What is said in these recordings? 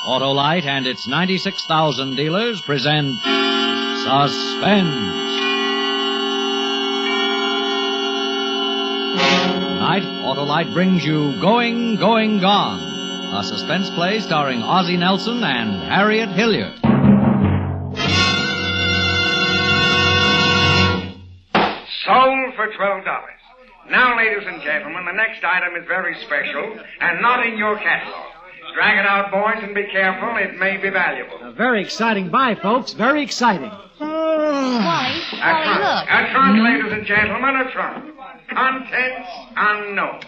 Autolite and its 96,000 dealers present Suspense. Tonight, Autolite brings you Going, Going, Gone, a suspense play starring Ozzie Nelson and Harriet Hilliard. Sold for $12. Now, ladies and gentlemen, the next item is very special and not in your catalog. Drag it out, boys, and be careful. It may be valuable. A very exciting buy, folks. Very exciting. Wally, look. A trunk, ladies and gentlemen, a trunk. Contents unknown.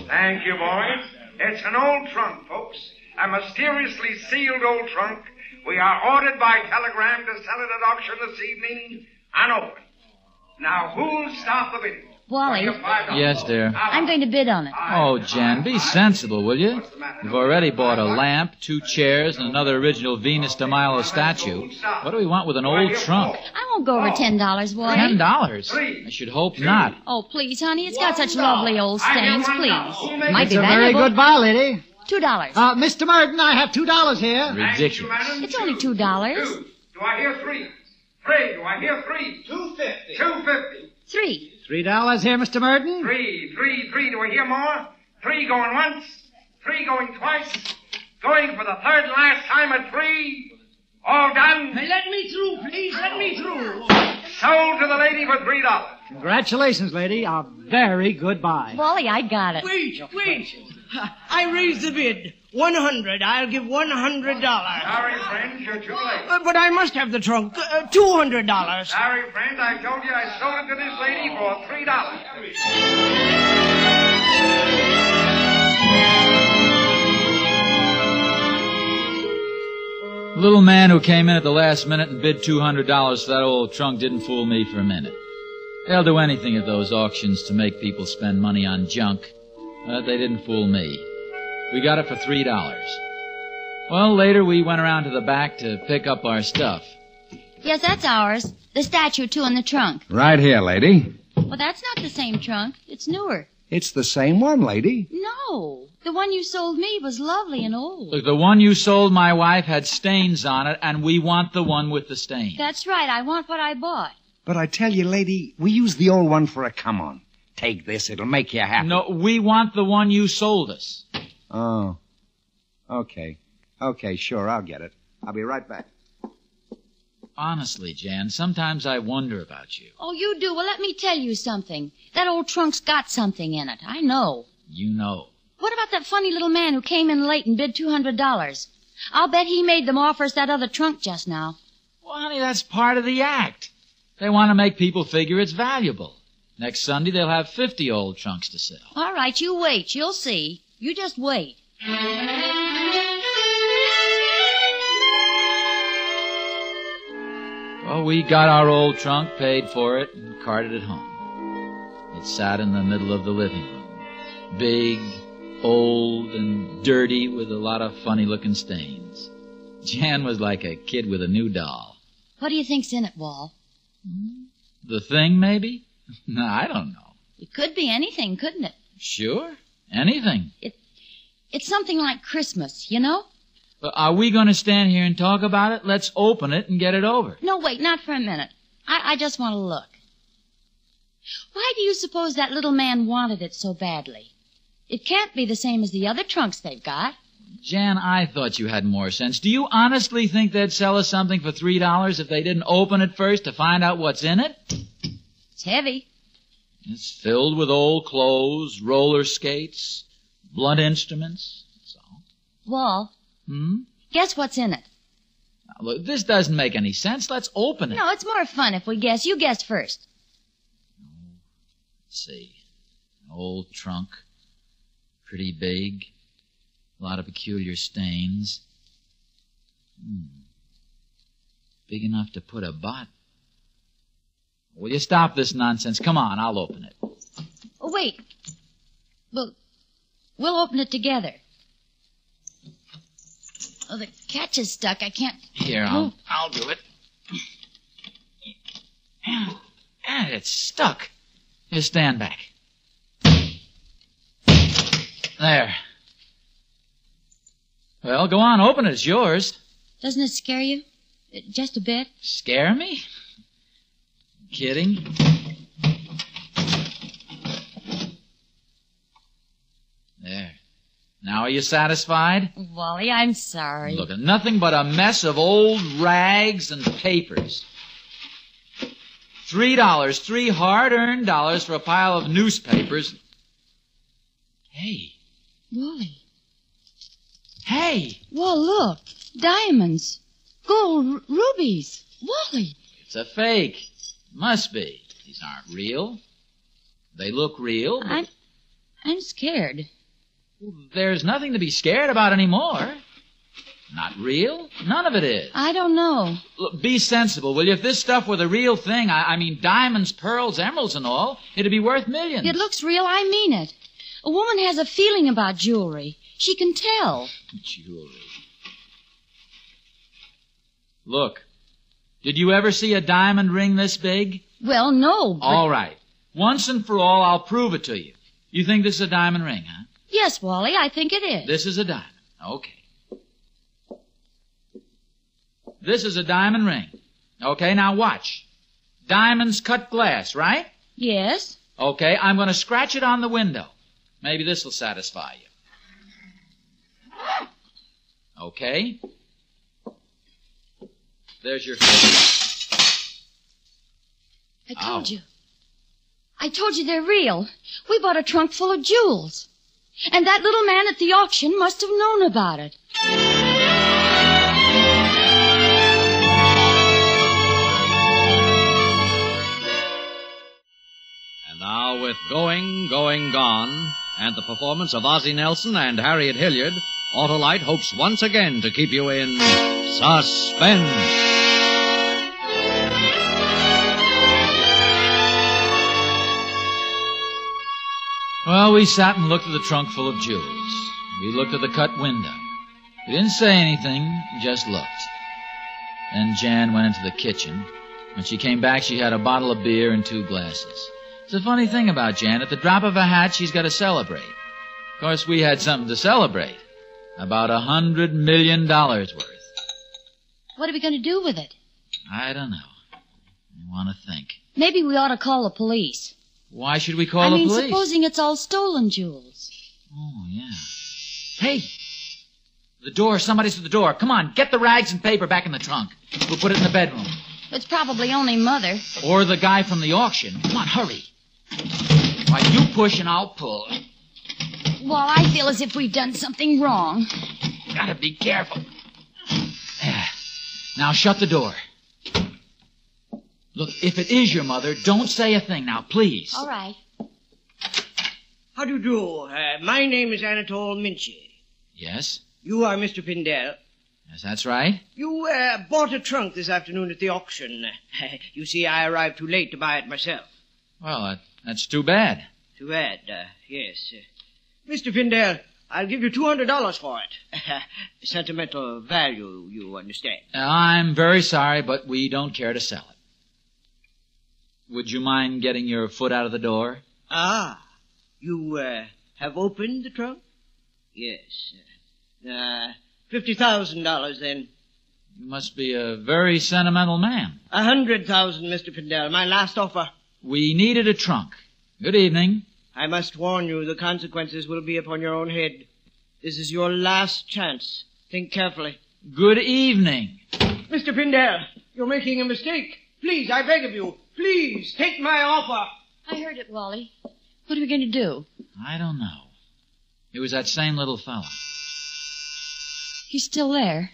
Thank you, boys. It's an old trunk, folks. A mysteriously sealed old trunk. We are ordered by telegram to sell it at auction this evening, unopened. Now, who'll stop the bidding? Wally. Yes, dear. I'm going to bid on it. Oh, Jan, be sensible, will you? You've already bought a lamp, 2 chairs, and another original Venus de Milo statue. What do we want with an old trunk? I won't go over $10, Wally. $10? I should hope not. Oh, please, honey, it's got such lovely old stains, please. Might It's be a very valuable. good buy, lady. $2. Mr. Merton, I have $2 here. Ridiculous. It's only $2. Two. Do I hear three? Three. Do I hear three? $2.50. $2.50. 3. $3 here, Mr. Merton. Three. Do I hear more? 3 going once. 3 going twice. Going for the third and last time at 3. All done. Let me through, please. Let me through. Sold to the lady for $3. Congratulations, lady. A very good buy. Wally, I got it. Wait. I raised the bid. 100. I'll give $100. Sorry, friend, you're too late. But I must have the trunk. $200. Sorry, friend, I told you I sold it to this lady for $3. The little man who came in at the last minute and bid $200 for that old trunk didn't fool me for a minute. They'll do anything at those auctions to make people spend money on junk. But they didn't fool me. We got it for $3. Well, later we went around to the back to pick up our stuff. Yes, that's ours. The statue, too, in the trunk. Right here, lady. Well, that's not the same trunk. It's newer. It's the same one, lady. No. The one you sold me was lovely and old. Look, the one you sold my wife had stains on it, and we want the one with the stains. That's right. I want what I bought. But I tell you, lady, we used the old one for a come-on. Take this. It'll make you happy. No, we want the one you sold us. Oh. Okay. Okay, sure, I'll get it. I'll be right back. Honestly, Jan, sometimes I wonder about you. Oh, you do? Well, let me tell you something. That old trunk's got something in it. I know. You know. What about that funny little man who came in late and bid $200? I'll bet he made them offers that other trunk just now. Well, honey, that's part of the act. They want to make people figure it's valuable. Next Sunday, they'll have 50 old trunks to sell. All right, you wait. You'll see. You just wait. Well, we got our old trunk, paid for it, and carted it home. It sat in the middle of the living room. Big, old, and dirty with a lot of funny-looking stains. Jan was like a kid with a new doll. What do you think's in it, Wall? The thing, maybe? No, I don't know. It could be anything, couldn't it? Sure, anything. It's something like Christmas, you know? But are we going to stand here and talk about it? Let's open it and get it over. No, wait, not for a minute. I just want to look. Why do you suppose that little man wanted it so badly? It can't be the same as the other trunks they've got. Jan, I thought you had more sense. Do you honestly think they'd sell us something for $3 if they didn't open it first to find out what's in it? It's heavy. It's filled with old clothes, roller skates, blunt instruments. That's all. Wall. Guess what's in it? Now, look, this doesn't make any sense. Let's open it. No, it's more fun if we guess. You guess first. Let's see. An old trunk. Pretty big. A lot of peculiar stains. Big enough to put a bot. Will you stop this nonsense? Come on, I'll open it. Oh, wait. We'll open it together. Oh, the catch is stuck. I can't... Here, I'll do it. And it's stuck. Here, stand back. There. Well, go on, open it. It's yours. Doesn't it scare you? Just a bit? Scare me? Kidding? There. Now are you satisfied? Wally, I'm sorry. Look, nothing but a mess of old rags and papers. $3, 3 hard-earned dollars for a pile of newspapers. Hey. Wally. Hey! Well, look. Diamonds. Gold rubies. Wally. It's a fake. Must be. These aren't real. They look real. I'm scared. There's nothing to be scared about anymore. Not real. None of it is. I don't know. Look, be sensible, will you? If this stuff were the real thing, I mean diamonds, pearls, emeralds and all, it'd be worth millions. It looks real. I mean it. A woman has a feeling about jewelry. She can tell. Jewelry. Look, did you ever see a diamond ring this big? Well, no, but... All right. Once and for all, I'll prove it to you. You think this is a diamond ring, huh? Yes, Wally, I think it is. This is a diamond. Okay. This is a diamond ring. Okay, now watch. Diamonds cut glass, right? Yes. Okay, I'm going to scratch it on the window. Maybe this will satisfy you. Okay. There's your face. I told you. I told you they're real. We bought a trunk full of jewels. And that little man at the auction must have known about it. And now with Going, Going, Gone, and the performance of Ozzie Nelson and Harriet Hilliard, Autolite hopes once again to keep you in suspense. Well, we sat and looked at the trunk full of jewels. We looked at the cut window. We didn't say anything, just looked. Then Jan went into the kitchen. When she came back, she had a bottle of beer and 2 glasses. It's a funny thing about Jan. At the drop of a hat, she's got to celebrate. Of course, we had something to celebrate. About $100 million worth. What are we going to do with it? I don't know. I want to think. Maybe we ought to call the police. Why should we call the police? Supposing it's all stolen jewels. Oh, yeah. Hey! The door. Somebody's at the door. Come on, get the rags and paper back in the trunk. We'll put it in the bedroom. It's probably only Mother. Or the guy from the auction. Come on, hurry. Why, you push and I'll pull. Well, I feel as if we've done something wrong. Gotta be careful. There. Now shut the door. Look, if it is your mother, don't say a thing now, please. All right. How do you do? My name is Anatole Minchie. Yes? You are Mr. Pindell. Yes, that's right. You bought a trunk this afternoon at the auction. You see, I arrived too late to buy it myself. Well, that's too bad. Too bad, yes. Mr. Pindell, I'll give you $200 for it. Sentimental value, you understand. I'm very sorry, but we don't care to sell it. Would you mind getting your foot out of the door? Ah, you have opened the trunk? Yes. $50,000 then. You must be a very sentimental man. 100,000, Mr. Pindell. My last offer. We needed a trunk. Good evening. I must warn you, the consequences will be upon your own head. This is your last chance. Think carefully. Good evening. Mr. Pindell, you're making a mistake. Please, I beg of you. Please, take my offer. I heard it, Wally. What are we going to do? I don't know. It was that same little fellow. He's still there.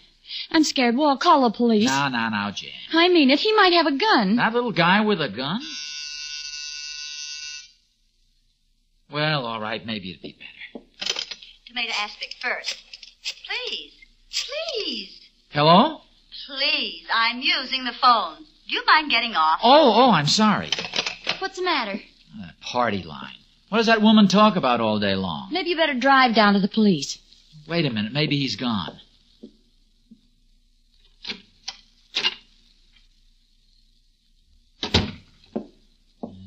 I'm scared. Well, I'll call the police. Now, Jan. I mean it. He might have a gun. That little guy with a gun? Well, all right, maybe it'd be better. Tomato aspic first. Please. Hello? Please, I'm using the phone. Do you mind getting off? Oh, I'm sorry. What's the matter? That party line. What does that woman talk about all day long? Maybe you better drive down to the police. Wait a minute, maybe he's gone.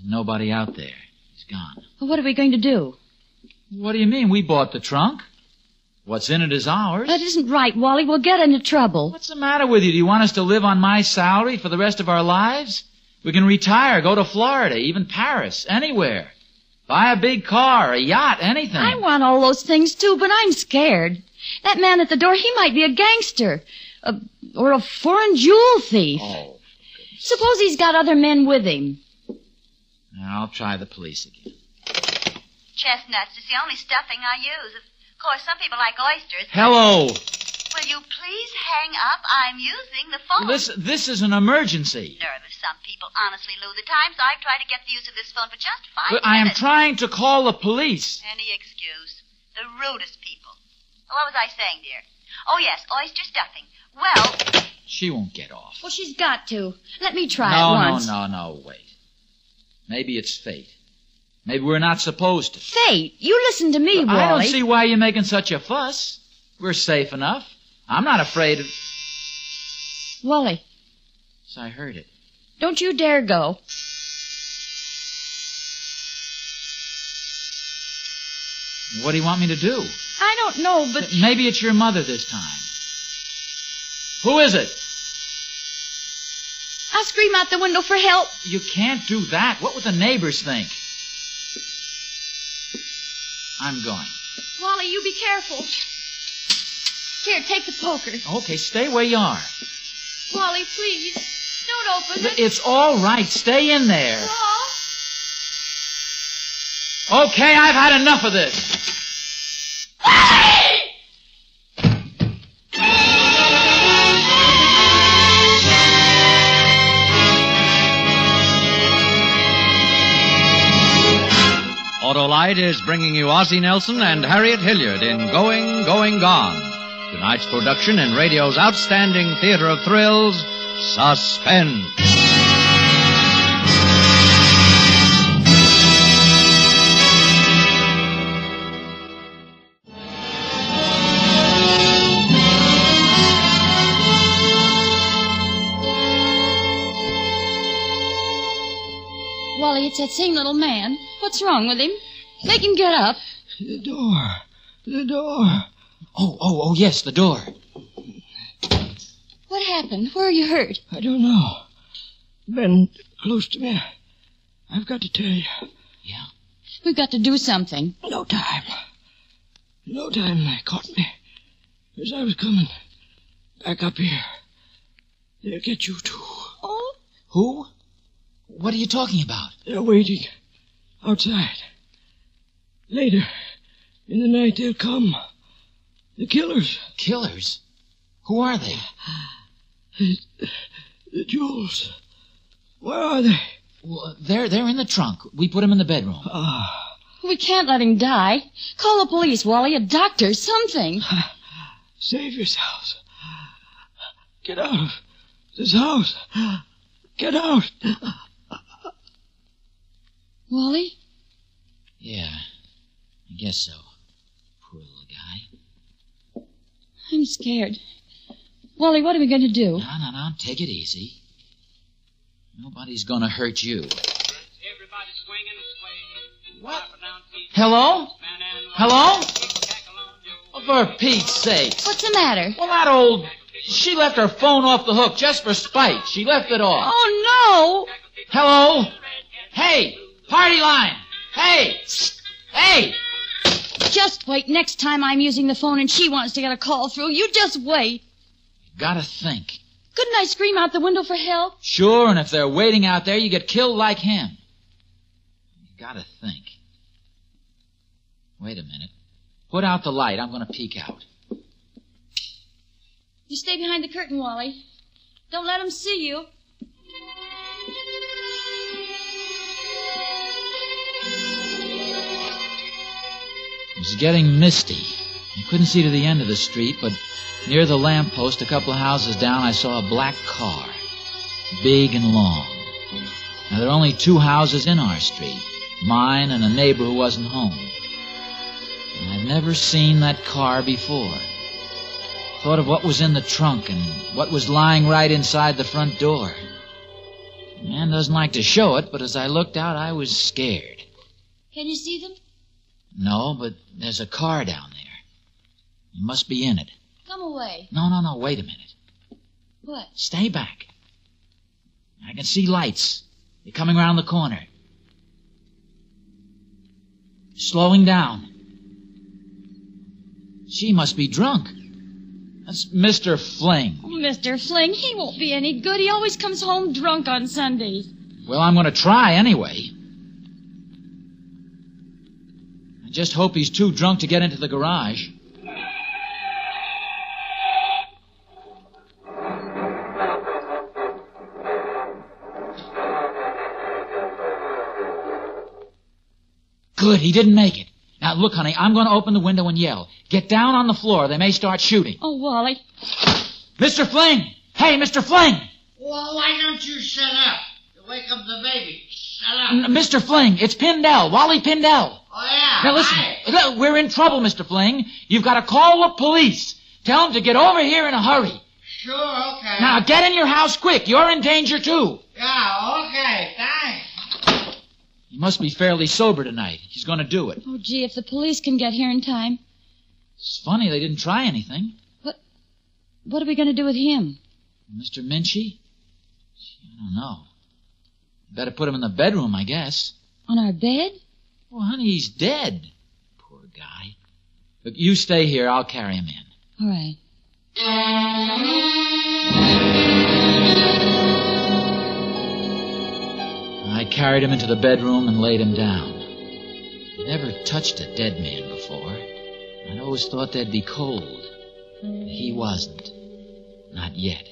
Nobody out there. He's gone. Well, what are we going to do? What do you mean? We bought the trunk. What's in it is ours. That isn't right, Wally. We'll get into trouble. What's the matter with you? Do you want us to live on my salary for the rest of our lives? We can retire, go to Florida, even Paris, anywhere. Buy a big car, a yacht, anything. I want all those things, too, but I'm scared. That man at the door, he might be a gangster. Or a foreign jewel thief. Oh. Suppose he's got other men with him. I'll try the police again. Chestnuts is the only stuffing I use. Of course, some people like oysters. Hello. Will you please hang up? I'm using the phone. This is an emergency. Nervous. Some people honestly lose the time, so I've tried to get the use of this phone for just 5 But minutes. I am trying to call the police. Any excuse. The rudest people. What was I saying, dear? Oh, yes, oyster stuffing. Well... She won't get off. Well, she's got to. Let me try it once. No, wait. Maybe it's fate. Maybe we're not supposed to. Fate? You listen to me, Wally. I don't see why you're making such a fuss. We're safe enough. I'm not afraid of... Wally. Yes, I heard it. Don't you dare go. What do you want me to do? I don't know, but... Maybe it's your mother this time. Who is it? I'll scream out the window for help. You can't do that. What would the neighbors think? I'm going. Wally, you be careful. Here, take the poker. Okay, stay where you are. Wally, please. Don't open it. It's all right. Stay in there. No. Okay, I've had enough of this. Autolite is bringing you Ozzie Nelson and Harriet Hilliard in Going, Going, Gone. Tonight's production in radio's outstanding theater of thrills, Suspense. Wally, it's that same little man. What's wrong with him? Make him get up. The door. Oh, yes, the door. What happened? Where are you hurt? I don't know. Bend close to me. I've got to tell you. Yeah? We've got to do something. No time. They caught me. As I was coming back up here. They'll get you, too. Oh? Who? What are you talking about? They're waiting outside. Later in the night they'll come. The killers. Killers? Who are they? The jewels. Where are they? Well, they're in the trunk. We put them in the bedroom. We can't let him die. Call the police, Wally, a doctor, something. Save yourselves. Get out of this house. Get out. Wally? Yeah, I guess so. Poor little guy. I'm scared. Wally, what are we going to do? No, take it easy. Nobody's going to hurt you. What? Hello? Hello? Oh, for Pete's sake. What's the matter? Well, that old... She left her phone off the hook just for spite. She left it off. Oh, no! Hello? Hey! Party line! Hey! Hey! Just wait. Next time I'm using the phone and she wants to get a call through, you just wait. Gotta think. Couldn't I scream out the window for help? Sure, and if they're waiting out there, you get killed like him. You gotta think. Wait a minute. Put out the light. I'm gonna peek out. You stay behind the curtain, Wally. Don't let them see you. It was getting misty. I couldn't see to the end of the street, but near the lamppost, a couple of houses down, I saw a black car. Big and long. Now, there are only 2 houses in our street. Mine and a neighbor who wasn't home. And I've never seen that car before. Thought of what was in the trunk and what was lying right inside the front door. Man doesn't like to show it, but as I looked out, I was scared. Can you see them? No, but there's a car down there. You must be in it. Come away. No, wait a minute. What? Stay back. I can see lights. They're coming around the corner. Slowing down. She must be drunk. That's Mr. Fling. Oh, Mr. Fling, he won't be any good. He always comes home drunk on Sundays. Well, I'm going to try anyway. I just hope he's too drunk to get into the garage. Good, he didn't make it. Now, look, honey, I'm going to open the window and yell. Get down on the floor. They may start shooting. Oh, Wally. Mr. Fling! Hey, Mr. Fling! Well, why don't you shut up? You wake up the baby. Shut up. Mr. Fling, it's Pindell, Wally Pindell. Oh, yeah. Now, listen, Hi. we're in trouble, Mr. Fling. You've got to call the police. Tell them to get over here in a hurry. Sure, okay. Now, get in your house quick. You're in danger, too. Yeah, okay, thanks. He must be fairly sober tonight. He's going to do it. Oh, gee, if the police can get here in time. It's funny they didn't try anything. What are we going to do with him? Mr. Minchie? I don't know. Better put him in the bedroom, I guess. On our bed? Well, honey, he's dead. Poor guy. Look, you stay here. I'll carry him in. All right. I carried him into the bedroom and laid him down. I never touched a dead man before. I'd always thought they'd be cold. But he wasn't. Not yet.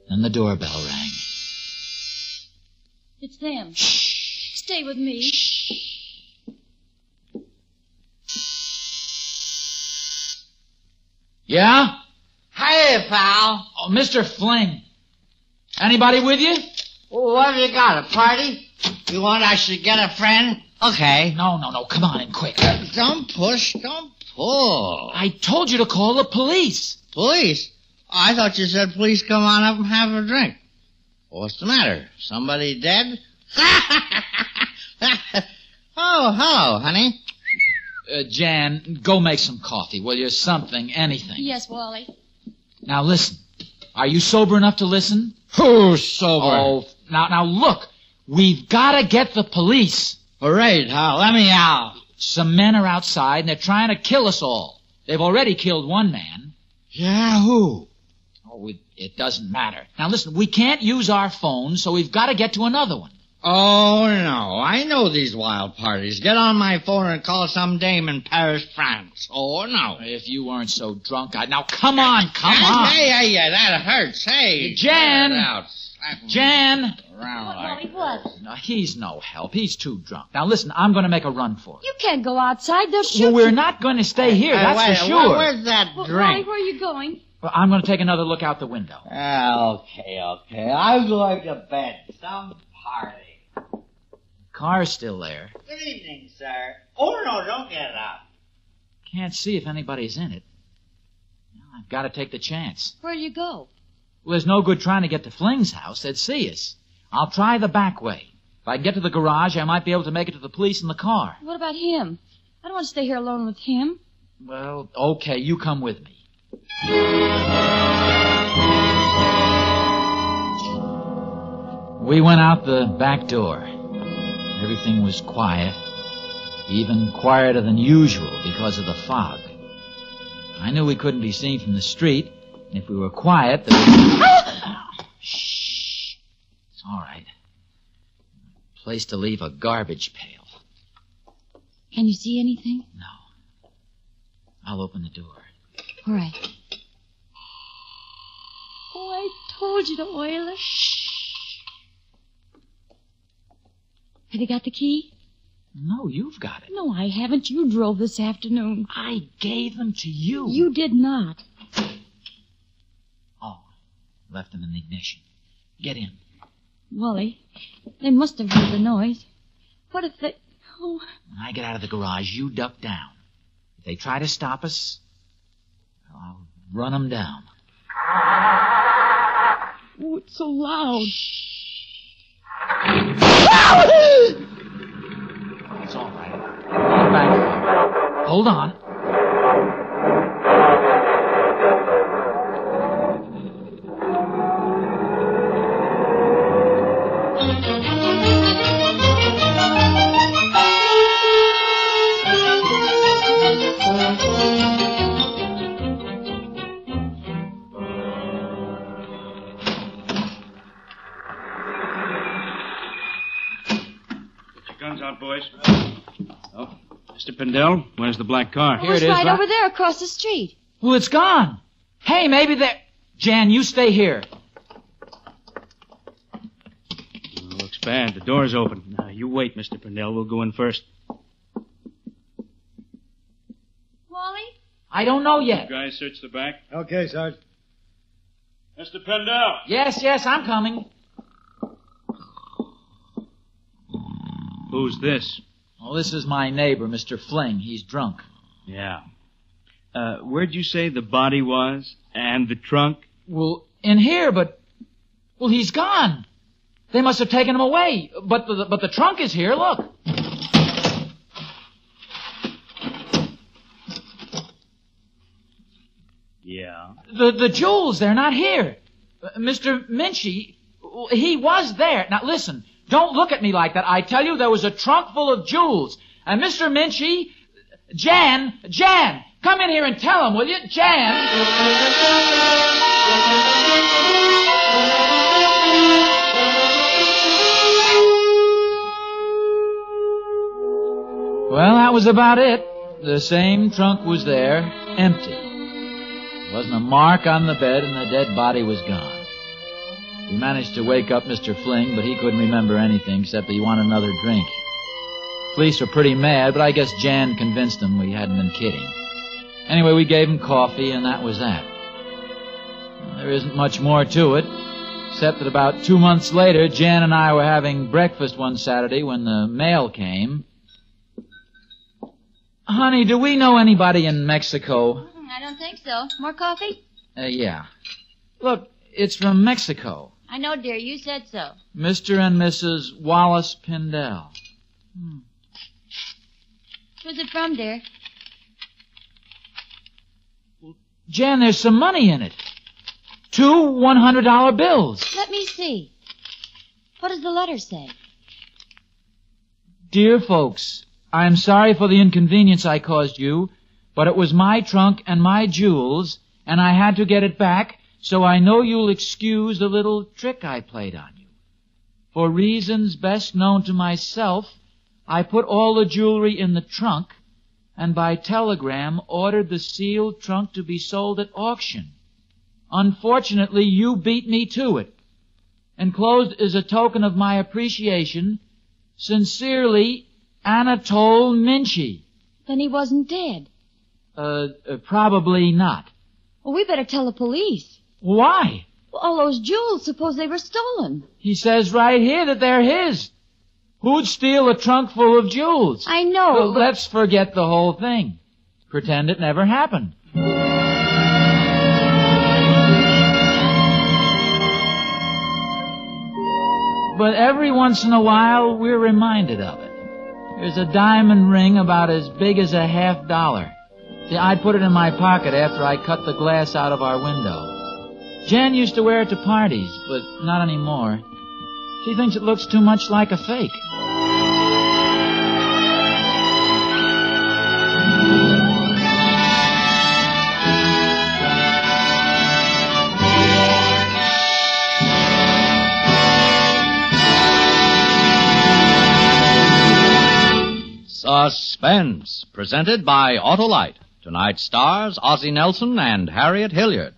Then the doorbell rang. It's them. Shh. Stay with me. Yeah? Hey, pal. Oh, Mr. Fling. Anybody with you? Well, what have you got, a party? You want I should get a friend? Okay. No. Come on in quick. Don't push, don't pull. I told you to call the police. Police? I thought you said please come on up and have a drink. What's the matter? Somebody dead? Oh, hello, honey. Jan, go make some coffee, will you? Something, anything. Yes, Wally. Now listen. Are you sober enough to listen? Who's sober? Oh, now look. We've got to get the police. All right, Hal, let me out. Some men are outside, and they're trying to kill us all. They've already killed one man. Yeah, who? Oh, it doesn't matter. Now listen, we can't use our phones, so we've got to get to another one. Oh, no. I know these wild parties. Get on my phone and call some dame in Paris, France. Oh, no. If you weren't so drunk, Now, come on. Hey, that hurts. Hey. Jan! Jan! Wally, what? No, he's no help. He's too drunk. Now, listen, I'm going to make a run for it. You can't go outside. They'll shoot Well, we're you. not going to stay here, that's for sure. Where's that Wally, drink? where are you going? Well, I'm going to take another look out the window. Okay. I'm going to bed. Some party. Car's still there. Good evening, sir. Oh, no, don't get up. Can't see if anybody's in it. Well, I've got to take the chance. Where do you go? Well, there's no good trying to get to Fling's house. They'd see us. I'll try the back way. If I can get to the garage, I might be able to make it to the police in the car. What about him? I don't want to stay here alone with him. Well, okay, you come with me. We went out the back door. Everything was quiet, even quieter than usual because of the fog. I knew we couldn't be seen from the street, and if we were quiet, there was... Shh. It's all right. Place to leave a garbage pail. Can you see anything? No. I'll open the door. All right. Oh, I told you to oil it. Have you got the key? No, you've got it. No, I haven't. You drove this afternoon. I gave them to you. You did not. Oh, left them in the ignition. Get in. Wally, they must have heard the noise. What if they... Oh, When I get out of the garage, you duck down. If they try to stop us, I'll run them down. oh it's so loud. It's all right. Go back there. Hold on. boys. Oh, Mr. Pindell, where's the black car? It was right over there across the street. Well, it's gone. Hey, maybe there... Jan, you stay here. Looks bad. The door's open. Now, you wait, Mr. Pindell. We'll go in first. Wally? I don't know yet. You guys search the back. Okay, Sarge. Mr. Pindell. Yes, I'm coming. Who's this? Well, this is my neighbor, Mr. Fling. He's drunk. Yeah. Where'd you say the body was? And the trunk? Well, in here, but... Well, he's gone. They must have taken him away. But the trunk is here, look. Yeah. The jewels, they're not here. Mr. Minchie, he was there. Now, listen, don't look at me like that. I tell you, there was a trunk full of jewels. And Mr. Minchie... Jan, come in here and tell him, will you? Jan! Well, that was about it. The same trunk was there, empty. There wasn't a mark on the bed, and the dead body was gone. We managed to wake up Mr. Fling, but he couldn't remember anything except that he wanted another drink. Police were pretty mad, but I guess Jan convinced them we hadn't been kidding. Anyway, we gave him coffee, and that was that. Well, there isn't much more to it, except that about 2 months later, Jan and I were having breakfast one Saturday when the mail came. Honey, do we know anybody in Mexico? I don't think so. More coffee? Yeah. Look, it's from Mexico. I know, dear. You said so. Mr. and Mrs. Wallace Pindell. Who's it from, dear? Jan, there's some money in it. 2 $100 bills. Let me see. What does the letter say? Dear folks, I'm sorry for the inconvenience I caused you, but it was my trunk and my jewels, and I had to get it back, so I know you'll excuse the little trick I played on you. For reasons best known to myself, I put all the jewelry in the trunk, and by telegram ordered the sealed trunk to be sold at auction. Unfortunately, you beat me to it. Enclosed is a token of my appreciation. Sincerely, Anatole Minchie. Then he wasn't dead. Probably not. Well, we better tell the police. Why? Well, all those jewels, suppose they were stolen. He says right here that they're his. Who'd steal a trunk full of jewels? I know, Well, let's forget the whole thing. Pretend it never happened. But every once in a while, we're reminded of it. There's a diamond ring about as big as a $50. See, I put it in my pocket after I cut the glass out of our window. Jan used to wear it to parties, but not anymore. She thinks it looks too much like a fake. Suspense, presented by Autolite. Tonight's stars, Ozzie Nelson and Harriet Hilliard.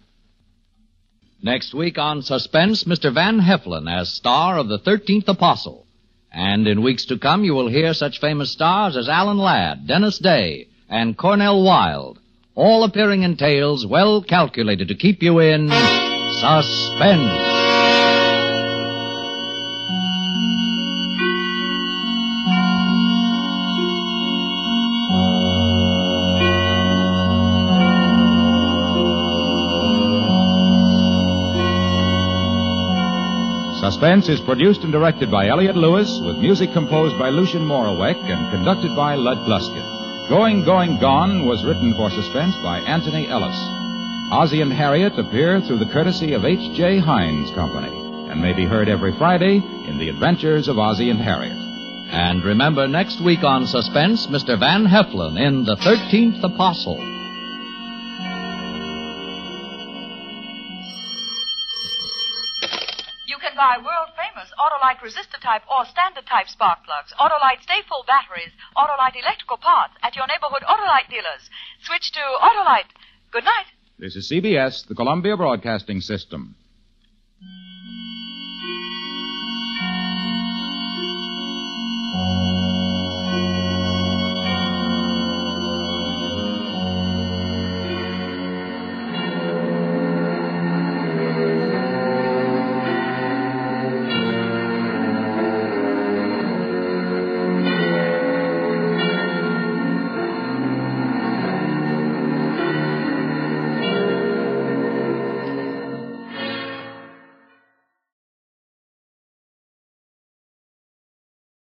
Next week on Suspense, Mr. Van Heflin as star of The 13th Apostle. And in weeks to come, you will hear such famous stars as Alan Ladd, Dennis Day, and Cornell Wilde, all appearing in tales well calculated to keep you in suspense. Suspense is produced and directed by Elliott Lewis, with music composed by Lucien Moraweck and conducted by Lud Gluskin. Going, Going, Gone was written for Suspense by Anthony Ellis. Ozzie and Harriet appear through the courtesy of H.J. Hines Company and may be heard every Friday in The Adventures of Ozzie and Harriet. And remember, next week on Suspense, Mr. Van Heflin in The 13th Apostle. You can buy world-famous Autolite resistor type or standard type spark plugs, Autolite stay full batteries, Autolite electrical parts at your neighborhood Autolite dealers. Switch to Autolite. Good night. This is CBS, the Columbia Broadcasting System.